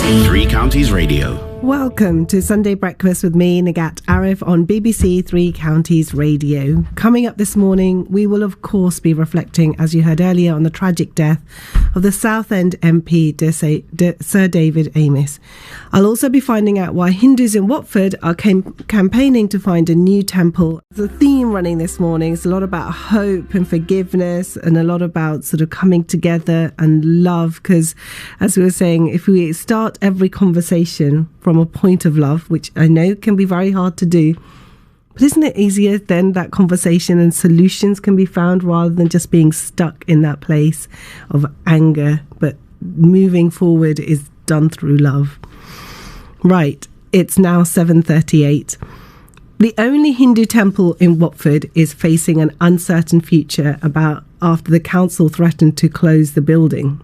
Three Counties Radio. Welcome to Sunday Breakfast with me, Nagat Arif, on BBC Three Counties Radio. Coming up this morning, we will of course be reflecting, as you heard earlier, on the tragic death of the Southend MP, Sir David Amess. I'll also be finding out why Hindus in Watford are campaigning to find a new temple. The theme running this morning is a lot about hope and forgiveness, and a lot about sort of coming together and love, because as we were saying, if we start every conversation from a point of love, which I know can be very hard to do, but isn't it easier then that conversation and solutions can be found rather than just being stuck in that place of anger? But moving forward is done through love. Right, it's now 7:38. The only Hindu temple in Watford is facing an uncertain future after the council threatened to close the building.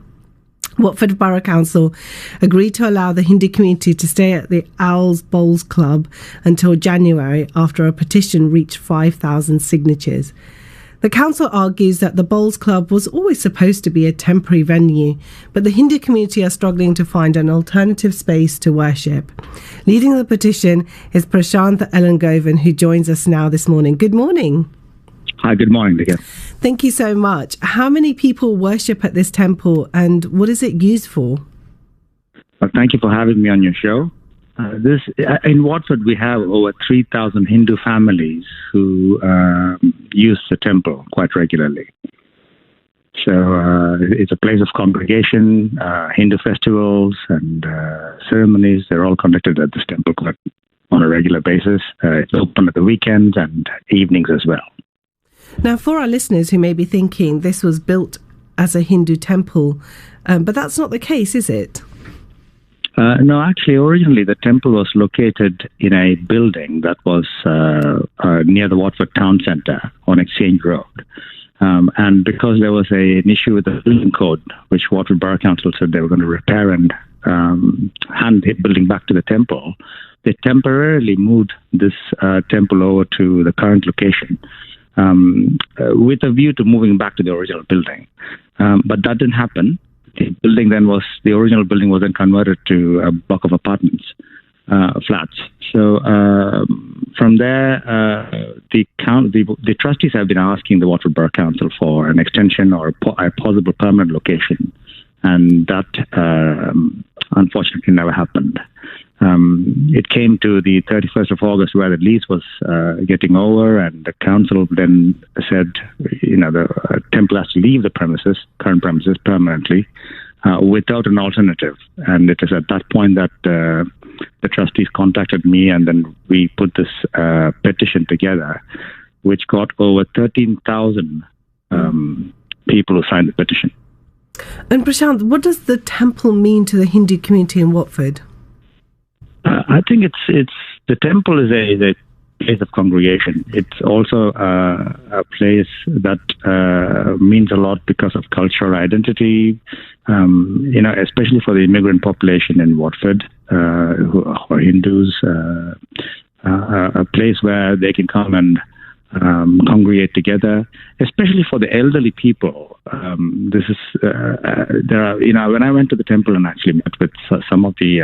Watford Borough Council agreed to allow the Hindu community to stay at the Owls Bowls Club until January after a petition reached 5,000 signatures. The council argues that the Bowls Club was always supposed to be a temporary venue, but the Hindu community are struggling to find an alternative space to worship. Leading the petition is Prashanth Elangovan, who joins us now this morning. Good morning. Hi, good morning again. Thank you so much. How many people worship at this temple, and what is it used for? Thank you for having me on your show. In Watford, we have over 3,000 Hindu families who use the temple quite regularly. So it's a place of congregation. Hindu festivals and ceremonies, they're all conducted at this temple on a regular basis. It's open at the weekends and evenings as well. Now, for our listeners who may be thinking this was built as a Hindu temple, but that's not the case, is it? No, actually, originally the temple was located in a building that was near the Watford Town Centre on Exchange Road. And because there was an issue with the building code, which Watford Borough Council said they were going to repair and hand the building back to the temple, they temporarily moved this temple over to the current location. With a view to moving back to the original building. But that didn't happen. The original building was then converted to a block of apartments, flats. So from there, the trustees have been asking the Watford Borough Council for an extension or a possible permanent location. And that unfortunately never happened. It came to the 31st of August where the lease was getting over, and the council then said, the temple has to leave the current premises permanently without an alternative. And it is at that point that the trustees contacted me, and then we put this petition together, which got over 13,000 people who signed the petition. And Prashanth, what does the temple mean to the Hindu community in Watford? I think it's the temple is a place of congregation. It's also a place that means a lot because of cultural identity. Especially for the immigrant population in Watford, who are Hindus, a place where they can come and congregate together, especially for the elderly people. This is when I went to the temple and actually met with some of the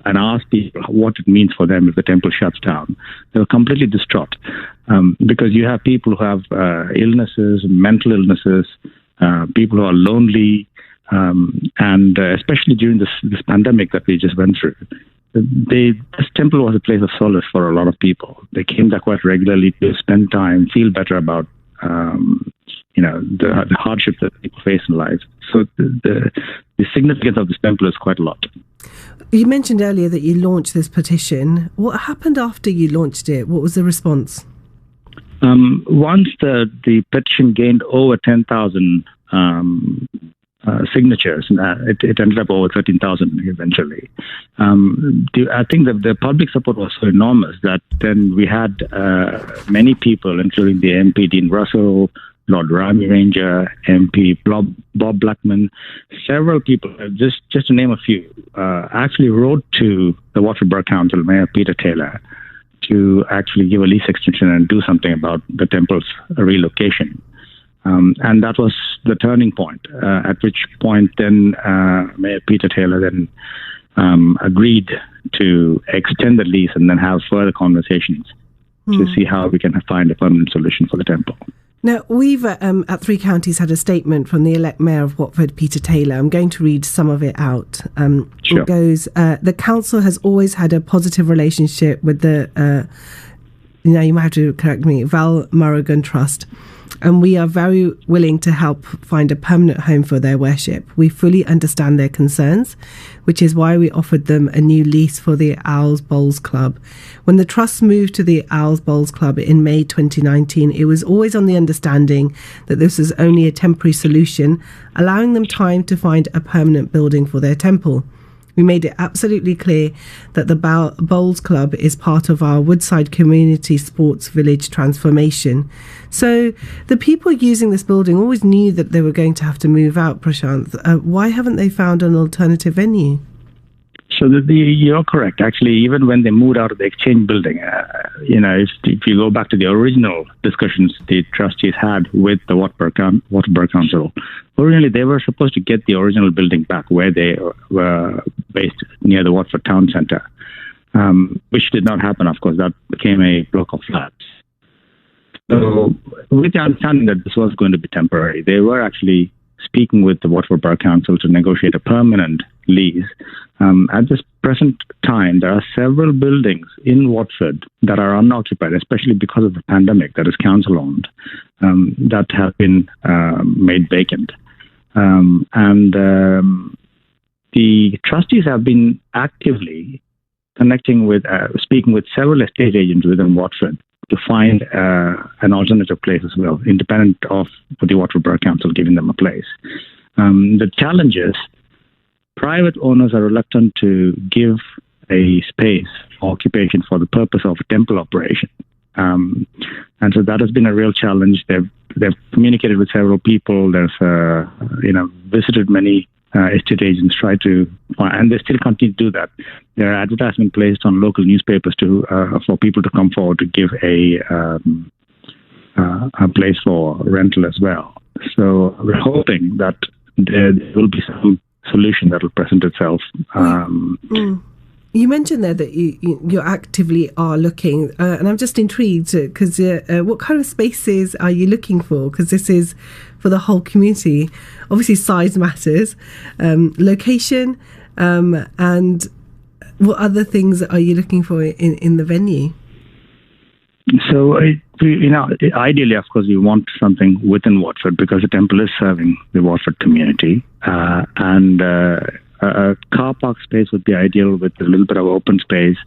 and asked people what it means for them if the temple shuts down. They were completely distraught because you have people who have illnesses, mental illnesses, people who are lonely, and especially during this pandemic that we just went through. This temple was a place of solace for a lot of people. They came there quite regularly to spend time, feel better about, the hardship that people face in life. So the significance of this temple is quite a lot. You mentioned earlier that you launched this petition. What happened after you launched it? What was the response? Once the petition gained over 10,000 signatures, it ended up over 13,000 eventually. I think that the public support was so enormous that then we had many people, including the MP Dean Russell, Lord Rami Ranger, MP Bob Blackman, several people, just to name a few, actually wrote to the Watford Borough Council, Mayor Peter Taylor, to actually give a lease extension and do something about the temple's relocation. And that was the turning point, at which point then Mayor Peter Taylor then agreed to extend the lease and then have further conversations to see how we can find a permanent solution for the temple. Now, we've at Three Counties had a statement from the elect mayor of Watford, Peter Taylor. I'm going to read some of it out. Sure. It goes, the council has always had a positive relationship with the, now you might have to correct me, Val Murrigan Trust, and we are very willing to help find a permanent home for their worship. We fully understand their concerns, which is why we offered them a new lease for the Owls Bowls Club. When the trust moved to the Owls Bowls Club in May 2019, it was always on the understanding that this was only a temporary solution, allowing them time to find a permanent building for their temple. We made it absolutely clear that the Bowls Club is part of our Woodside Community Sports Village transformation. So the people using this building always knew that they were going to have to move out, Prashanth. Why haven't they found an alternative venue? So you're correct. Actually, even when they moved out of the Exchange building, if you go back to the original discussions the trustees had with the Watford Council, originally they were supposed to get the original building back where they were based near the Watford Town Centre, which did not happen, of course. That became a block of flats. So with the understanding that this was going to be temporary, they were actually speaking with the Watford Borough Council to negotiate a permanent lease. At this present time, there are several buildings in Watford that are unoccupied, especially because of the pandemic that is council-owned, that have been made vacant. The trustees have been actively connecting with, speaking with several estate agents within Watford to find an alternative place as well, independent of the Watford Borough Council giving them a place. The challenge is private owners are reluctant to give a space for occupation for the purpose of a temple operation. And so that has been a real challenge. They've communicated with several people. They've visited many estate agents, and they still continue to do that. There are advertisements placed on local newspapers for people to come forward to give a place for rental as well. So we're hoping that there will be some solution that will present itself. You mentioned there that you actively are looking, and I'm just intrigued because what kind of spaces are you looking for? Because this is for the whole community. Obviously, size matters, location, and what other things are you looking for in the venue? So, ideally, of course, we want something within Watford because the temple is serving the Watford community, and a car park space would be ideal with a little bit of open space.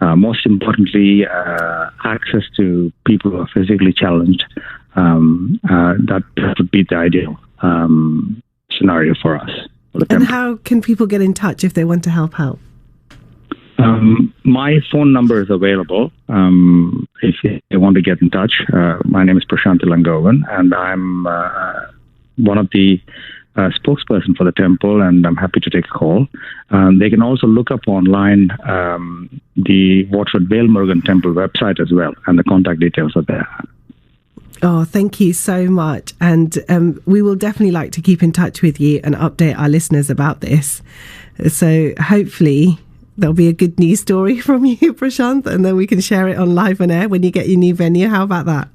Most importantly, access to people who are physically challenged. That would be the ideal scenario for us. And how can people get in touch if they want to help out? My phone number is available if you want to get in touch. My name is Prashanth Elangovan, and I'm one of the spokesperson for the temple, and I'm happy to take a call. They can also look up online the Watford Vale Morgan Temple website as well, and the contact details are there. Oh, thank you so much. And we will definitely like to keep in touch with you and update our listeners about this. So hopefully there'll be a good news story from you, Prashanth, and then we can share it on live on air when you get your new venue. How about that?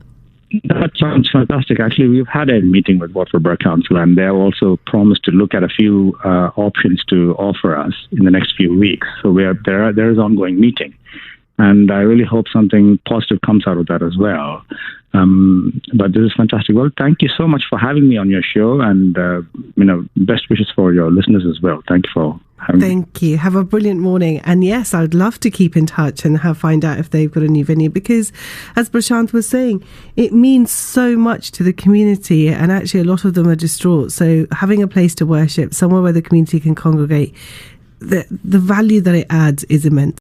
That sounds fantastic. Actually, we've had a meeting with Watford Borough Council, and they have also promised to look at a few options to offer us in the next few weeks. So there is ongoing meeting, and I really hope something positive comes out of that as well. But this is fantastic. Well, thank you so much for having me on your show, and best wishes for your listeners as well. Thank you for having me. Thank you. Have a brilliant morning. And yes, I'd love to keep in touch and find out if they've got a new venue, because as Prashanth was saying, it means so much to the community, and actually a lot of them are distraught. So having a place to worship, somewhere where the community can congregate, the value that it adds is immense.